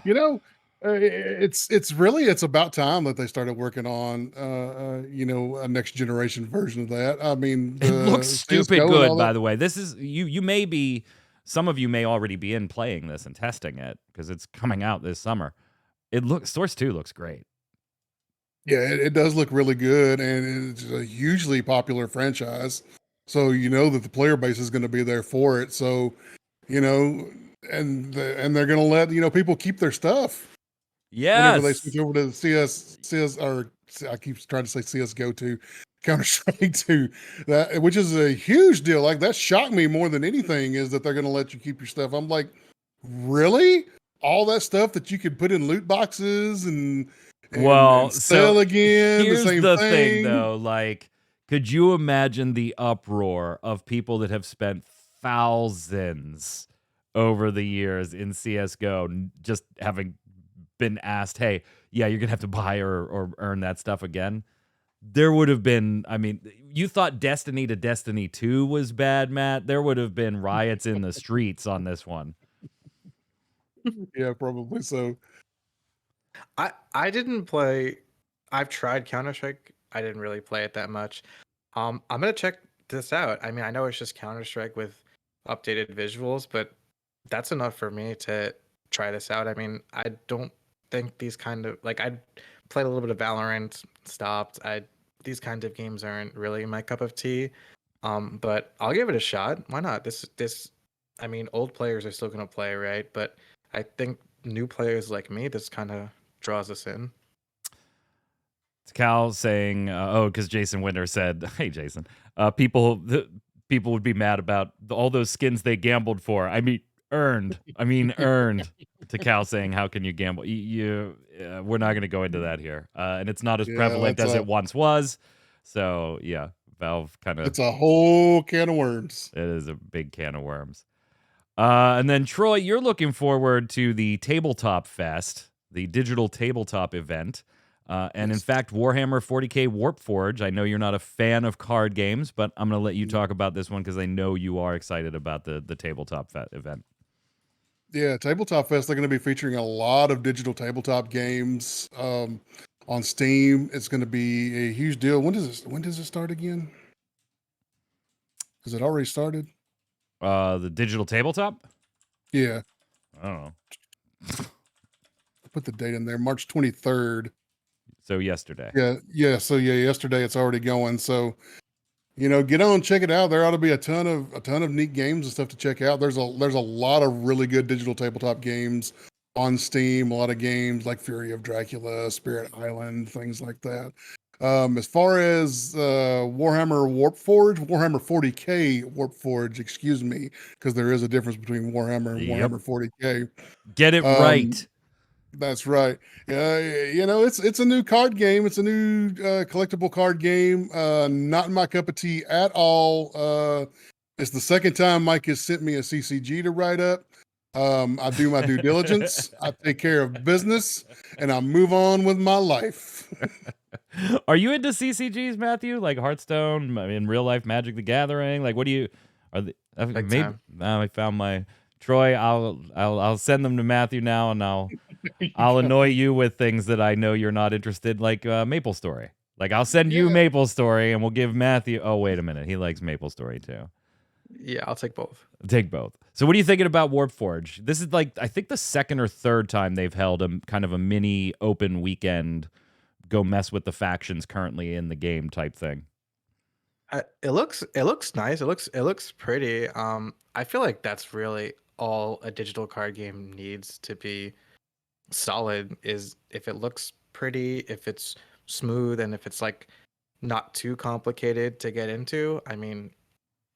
B: You know, it's about time that they started working on a next generation version of that. I mean,
A: It looks
B: the
A: stupid
B: CS:GO and
A: good,
B: all
A: by
B: that.
A: the way. This is you may be some of you may already be in playing this and testing it because it's coming out this summer. It looks Source 2 looks great.
B: Yeah, it does look really good, and it's a hugely popular franchise. So you know that the player base is going to be there for it. So you know, and they're going to let people keep their stuff whenever they switch
A: Yes.
B: over to CS, or I keep trying to say CS:GO to Counter Strike to that, which is a huge deal. Like that shocked me more than anything is that they're going to let you keep your stuff. I'm like, really? All that stuff that you could put in loot boxes and
A: Well, so
B: sell again, the
A: here's
B: same
A: the thing
B: thing.
A: though, like could you imagine the uproar of people that have spent thousands over the years in CS:GO just having been asked, "Hey, yeah, you're going to have to buy or earn that stuff again?" There would have been, I mean, you thought Destiny to Destiny 2 was bad, Matt. There would have been riots in the streets on this one.
B: Yeah, probably so.
C: I didn't play. I've tried Counter Strike. I didn't really play it that much. I'm gonna check this out. I mean, I know it's just Counter Strike with updated visuals, but that's enough for me to try this out. I mean, I don't think these kind of like I played a little bit of Valorant, stopped. I These kinds of games aren't really my cup of tea. But I'll give it a shot. Why not? I mean, old players are still gonna play, right? But I think new players like me, this kind of draws us in.
A: It's Cal saying, because Jason Winter said, "Hey, Jason, people would be mad about all those skins they gambled for. I mean, earned. I mean, earned." To Cal saying, "How can you gamble? We're not going to go into that here, and it's not as
B: Yeah,
A: prevalent as it once was." So yeah, Valve kind of
B: it's a whole can of worms.
A: it is a big can of worms. And then Troy, you're looking forward to the Tabletop Fest, the digital tabletop event. And in
B: Yes.
A: fact, Warhammer 40K Warpforge. I know you're not a fan of card games, but I'm going to let you talk about this one because I know you are excited about the tabletop event.
B: Yeah, Tabletop Fest, they're going to be featuring a lot of digital tabletop games on Steam. It's going to be a huge deal. When does it start again? Has it already started?
A: The digital tabletop?
B: Yeah,
A: I don't know.
B: I put the date in there, March 23rd.
A: So yesterday.
B: Yeah. So yeah, yesterday it's already going. So get on, check it out. There ought to be a ton of neat games and stuff to check out. There's a lot of really good digital tabletop games on Steam. A lot of games like Fury of Dracula, Spirit Island, things like that. As far as Warhammer 40K Warpforge, excuse me, because there is a difference between Warhammer and
A: Yep.
B: Warhammer 40K.
A: Get it right.
B: That's right. It's a new card game. It's a new collectible card game. Not my cup of tea at all. It's the second time Mike has sent me a CCG to write up. I do my due diligence. I take care of business, and I move on with my life.
A: Are you into CCGs, Matthew? Like Hearthstone, in real life Magic the Gathering? Like, what do you?
C: Big
A: Maybe
C: time.
A: I found my Troy. I'll send them to Matthew now, and I'll annoy you with things that I know you're not interested, like Maple Story. Like I'll send you
B: Yeah.
A: Maple Story, and we'll give Matthew. Oh, wait a minute, he likes Maple Story too.
C: Yeah, I'll take both.
A: Take both. So, what are you thinking about Warpforge? This is like I think the second or third time they've held a kind of a mini open weekend. Go mess with the factions currently in the game type thing.
C: It looks nice. It looks pretty. I feel like that's really all a digital card game needs to be solid is if it looks pretty, if it's smooth, and if it's like not too complicated to get into. I mean,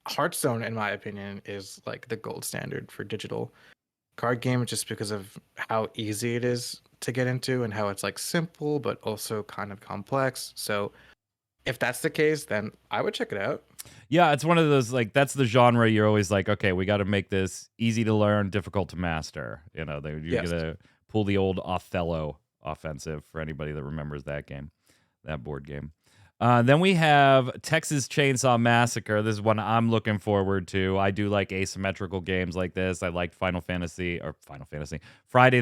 C: Hearthstone, in my opinion, is like the gold standard for digital card game just because of how easy it is to get into and how it's like simple but also kind of complex. So if that's the case, then I would check it out.
A: Yeah, it's one of those like that's the genre you're always like, okay, we got to make this easy to learn, difficult to master. You're
C: Yes.
A: gonna pull the old Othello offensive for anybody that remembers that game, that board game. Then we have Texas Chainsaw Massacre. This is one I'm looking forward to. I do like asymmetrical games like this. I liked Friday the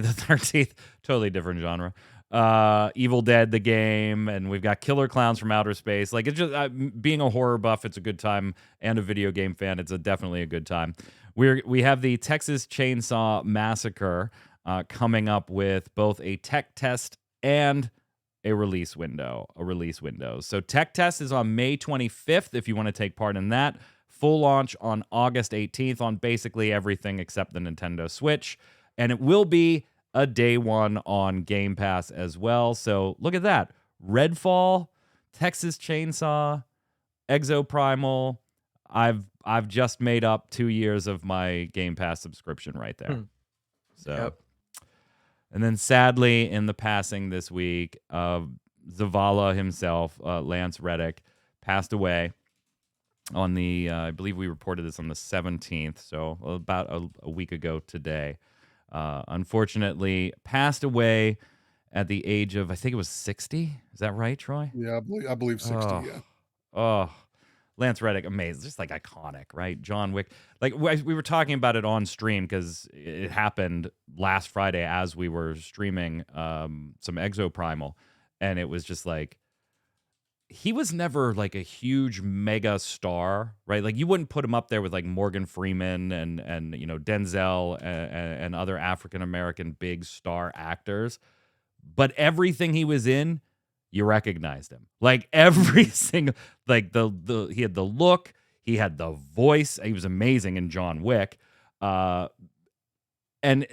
A: 13th, totally different genre. Evil Dead, the game, and we've got Killer Clowns from Outer Space. Like, it's just being a horror buff, it's a good time, and a video game fan, it's definitely a good time. We have the Texas Chainsaw Massacre coming up with both a tech test and a release window. So tech test is on May 25th if you want to take part in that. Full launch on August 18th on basically everything except the Nintendo Switch. And it will be a day one on Game Pass as well. So look at that. Redfall, Texas Chainsaw, Exoprimal. I've just made up 2 years of my Game Pass subscription right there. So
C: Yep.
A: And then sadly, in the passing this week, Zavala himself, Lance Reddick, passed away on the, I believe we reported this on the 17th, so about a week ago today. Unfortunately, passed away at the age of, I think it was 60. Is that right, Troy?
B: Yeah, I believe 60, yeah.
A: Oh, Lance Reddick, amazing. Just like iconic, right? John Wick. Like we were talking about it on stream because it happened last Friday as we were streaming some Exoprimal. And it was just like, he was never like a huge mega star, right? Like you wouldn't put him up there with like Morgan Freeman and you know, Denzel and other African-American big star actors. But everything he was in, you recognized him. Like every single, like he had the look, he had the voice. He was amazing in John Wick. And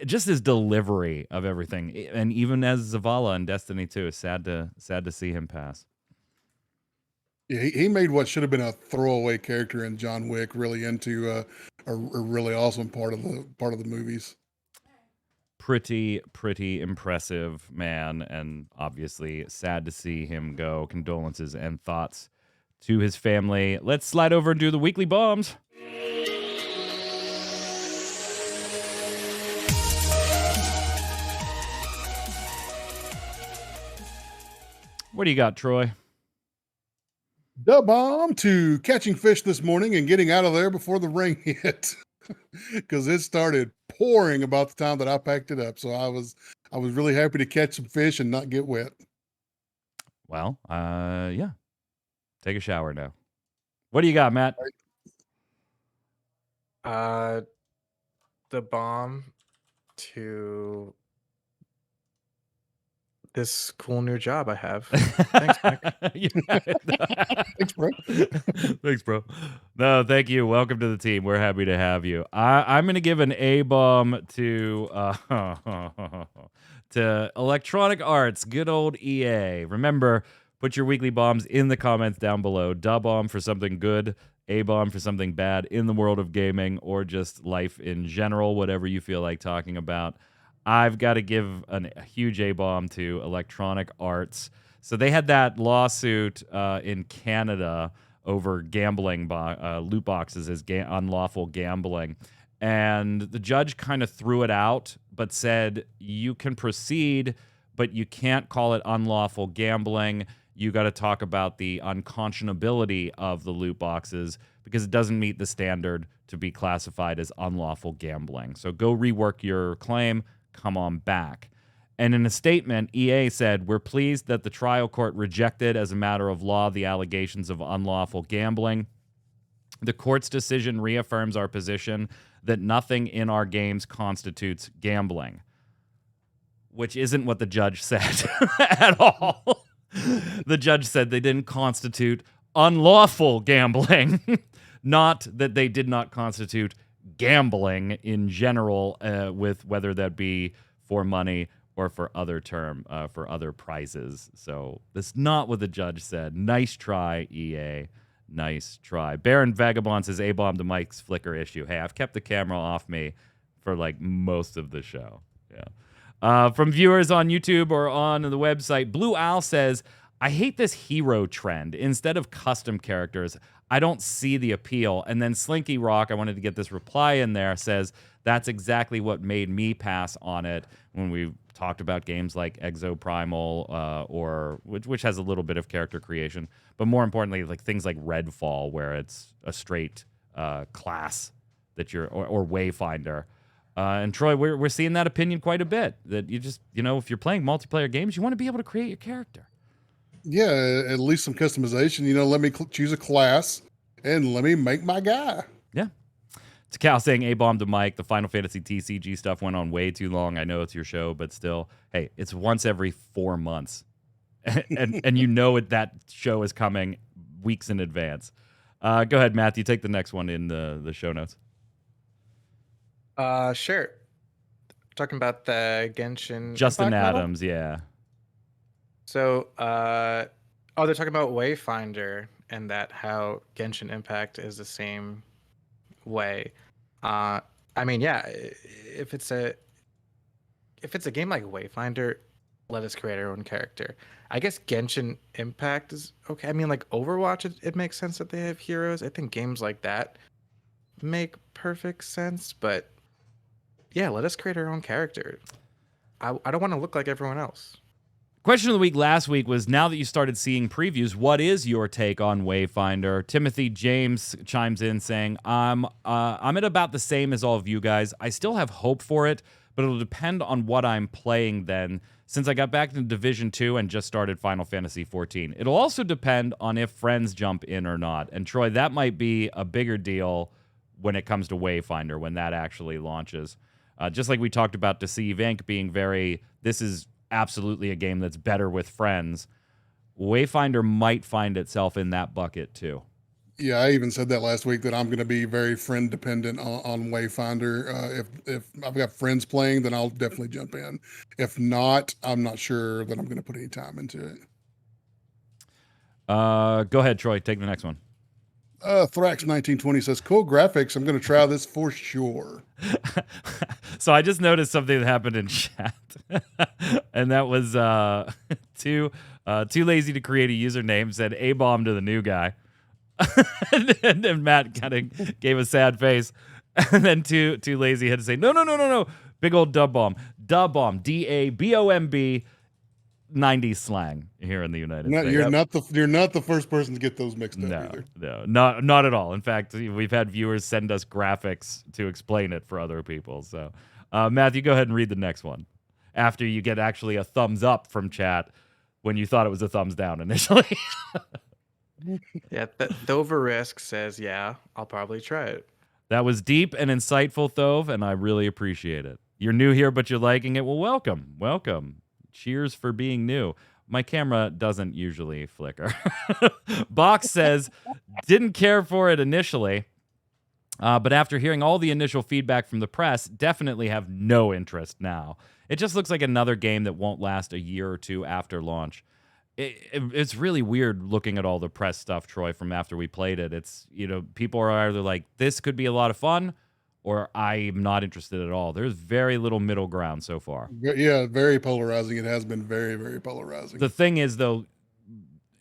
A: just his delivery of everything. And even as Zavala in Destiny 2, it's sad to see him pass.
B: Yeah, he made what should have been a throwaway character in John Wick really into a really awesome part of the movies.
A: Pretty impressive man, and obviously sad to see him go. Condolences and thoughts to his family. Let's slide over and do the weekly bombs. What do you got, Troy?
B: The bomb to catching fish this morning and getting out of there before the rain hit. Because it started pouring about the time that I packed it up. So I was really happy to catch some fish and not get wet.
A: Well, yeah. Take a shower now. What do you got, Matt?
C: The bomb to this cool new job I have. Thanks, Mike.
B: Thanks, bro.
A: Thanks, bro. No, thank you. Welcome to the team. We're happy to have you. I'm going to give an A-bomb to to Electronic Arts, good old EA. Remember, put your weekly bombs in the comments down below. Da-bomb for something good, A-bomb for something bad in the world of gaming or just life in general, whatever you feel like talking about. I've got to give a huge A-bomb to Electronic Arts. So they had that lawsuit in Canada over gambling, loot boxes as unlawful gambling. And the judge kind of threw it out, but said, you can proceed, but you can't call it unlawful gambling. You got to talk about the unconscionability of the loot boxes because it doesn't meet the standard to be classified as unlawful gambling. So go rework your claim. Come on back. And in a statement, EA said, we're pleased that the trial court rejected as a matter of law the allegations of unlawful gambling. The court's decision reaffirms our position that nothing in our games constitutes gambling, which isn't what the judge said at all. The judge said they didn't constitute unlawful gambling, not that they did not constitute gambling in general, with whether that be for money or for for other prizes. So that's not what the judge said. Nice try, EA. Nice try. Baron Vagabond says A-bomb to Mike's Flickr issue. Hey, I've kept the camera off me for like most of the show. Yeah. From viewers on YouTube or on the website, Blue Owl says, I hate this hero trend. Instead of custom characters, I don't see the appeal. And then Slinky Rock, I wanted to get this reply in there, says, that's exactly what made me pass on it when we talked about games like Exoprimal, or which has a little bit of character creation, but more importantly, like things like Redfall, where it's a straight class that you're or Wayfinder. And Troy, we're seeing that opinion quite a bit. That you just, if you're playing multiplayer games, you want to be able to create your character.
B: Yeah, at least some customization. Let me choose a class and let me make my guy.
A: Yeah. To Cal saying A-bomb to Mike, the Final Fantasy TCG stuff went on way too long. I know it's your show, but still, hey, it's once every 4 months. and that show is coming weeks in advance. Go ahead, Matthew. Take the next one in the show notes.
C: Sure. Talking about the Genshin
A: Justin
C: Impact model?
A: Adams, yeah.
C: So, they're talking about Wayfinder and that how Genshin Impact is the same way. I mean, yeah, if it's a game like Wayfinder, let us create our own character. I guess Genshin Impact is okay. I mean, like Overwatch, it makes sense that they have heroes. I think games like that make perfect sense, but yeah, let us create our own character. I don't want to look like everyone else.
A: Question of the week last week was, now that you started seeing previews, what is your take on Wayfinder? Timothy James chimes in saying, I'm at about the same as all of you guys. I still have hope for it, but it'll depend on what I'm playing then, since I got back into Division 2 and just started Final Fantasy 14. It'll also depend on if friends jump in or not. And Troy, that might be a bigger deal when it comes to Wayfinder, when that actually launches. Just like we talked about Deceive Inc. being this is absolutely a game that's better with friends. Wayfinder might find itself in that bucket too.
B: Yeah, I even said that last week that I'm going to be very friend dependent on Wayfinder. If I've got friends playing, then I'll definitely jump in. If not, I'm not sure that I'm going to put any time into it.
A: Go ahead, Troy. Take the next one.
B: Thrax1920 says, cool graphics. I'm going to try this for sure.
A: So I just noticed something that happened in chat. And that was too lazy to create a username, said A-bomb to the new guy. and then Matt kind of gave a sad face. And then too lazy had to say, no. Big old dub bomb. Dub bomb. DABOMB. 90s slang here in the United States.
B: You're not the first person to get those mixed up either.
A: No, not at all. In fact, we've had viewers send us graphics to explain it for other people. So, Matthew, go ahead and read the next one. After you get actually a thumbs up from chat when you thought it was a thumbs down initially.
C: Yeah, Thover Risk says, yeah, I'll probably try it.
A: That was deep and insightful, Thove, and I really appreciate it. You're new here, but you're liking it. Well, welcome. Cheers for being new. My camera doesn't usually flicker. Box says, didn't care for it initially, but after hearing all the initial feedback from the press, definitely have no interest now. It just looks like another game that won't last a year or two after launch. It's really weird looking at all the press stuff, Troy, from after we played it. It's, people are either like, this could be a lot of fun, or I'm not interested at all. There's very little middle ground so far.
B: Yeah, very polarizing. It has been very, very polarizing.
A: The thing is, though,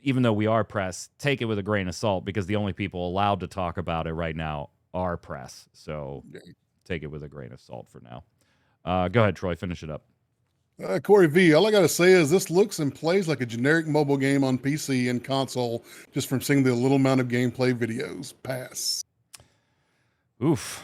A: even though we are press, take it with a grain of salt, because the only people allowed to talk about it right now are press. So take it with a grain of salt for now. Go ahead, Troy. Finish it up.
B: Corey V, all I got to say is this looks and plays like a generic mobile game on PC and console, just from seeing the little amount of gameplay videos. Pass.
A: Oof.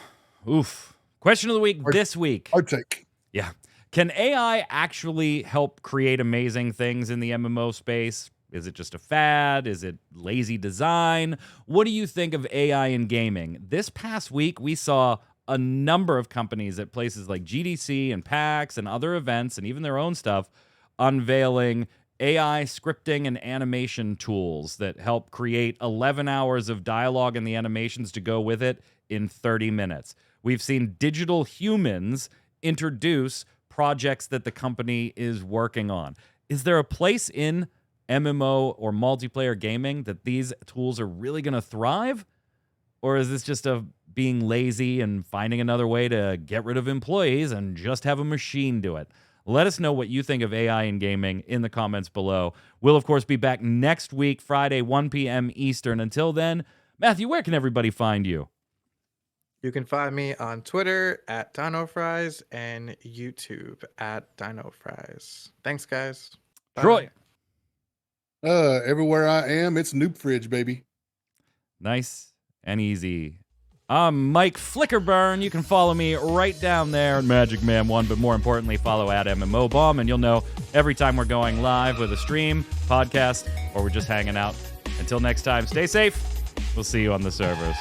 A: Question of the week this week.
B: Hard take.
A: Yeah. Can AI actually help create amazing things in the MMO space? Is it just a fad? Is it lazy design? What do you think of AI in gaming? This past week, we saw a number of companies at places like GDC and PAX and other events, and even their own stuff, unveiling AI scripting and animation tools that help create 11 hours of dialogue and the animations to go with it in 30 minutes. We've seen digital humans introduce projects that the company is working on. Is there a place in MMO or multiplayer gaming that these tools are really going to thrive? Or is this just being lazy and finding another way to get rid of employees and just have a machine do it? Let us know what you think of AI in gaming in the comments below. We'll, of course, be back next week, Friday, 1 p.m. Eastern. Until then, Matthew, where can everybody find you?
C: You can find me on Twitter at DinoFries and YouTube at DinoFries. Thanks, guys. Bye.
A: Troy.
B: Everywhere I am, it's Noob Fridge, baby.
A: Nice and easy. I'm Mike Flickerburn. You can follow me right down there, magicman1, but more importantly, follow at MMOBomb, and you'll know every time we're going live with a stream, podcast, or we're just hanging out. Until next time, stay safe. We'll see you on the servers.